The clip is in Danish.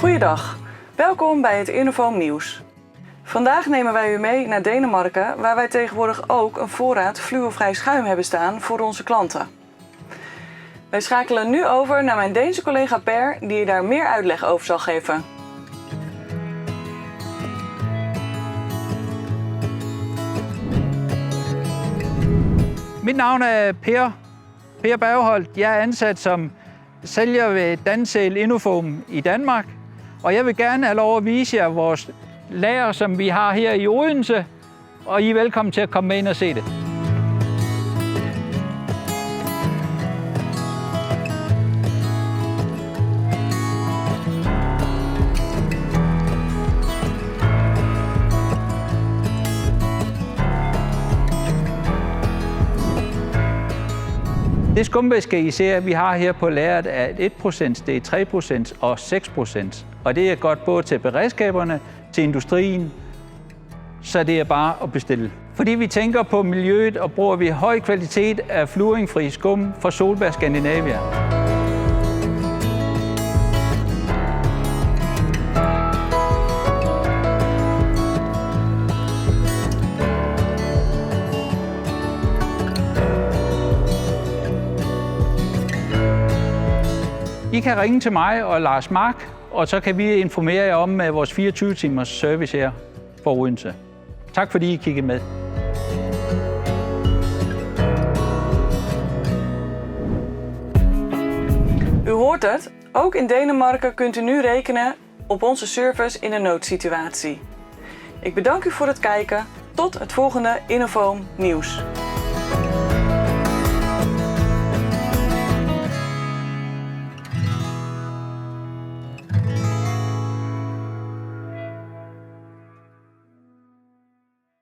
Goeiedag, welkom bij het Innofoam Nieuws. Vandaag nemen wij u mee naar Denemarken, waar wij tegenwoordig ook een voorraad fluorvrij schuim hebben staan voor onze klanten. Wij schakelen nu over naar mijn Deense collega Per, die je daar meer uitleg over zal geven. Mit navn er Per Bergholt. Jeg er ansat som sælger ved Dansail Innofoam i Danmark. Og jeg vil gerne have lov at vise jer vores lager, som vi har her i Odense. Og I er velkommen til at komme med ind og se det. Det skumvæske, I ser, vi har her på lageret, er 1%, det er 3% og 6%. Og det er godt både til beredskaberne, til industrien, så det er bare at bestille. Fordi vi tænker på miljøet og bruger vi høj kvalitet af fluoringfri skum fra Solberg Scandinavia. I kan ringe til mig og Lars Mark, og så kan vi informere jer om vores 24-timers service her for Odense. Tak fordi I kiggede med. U hoort het, ook in Denemarken kunt u nu rekenen op onze service in een noodsituatie. Ik bedank u voor het kijken. Tot het volgende Innofoam Nieuws.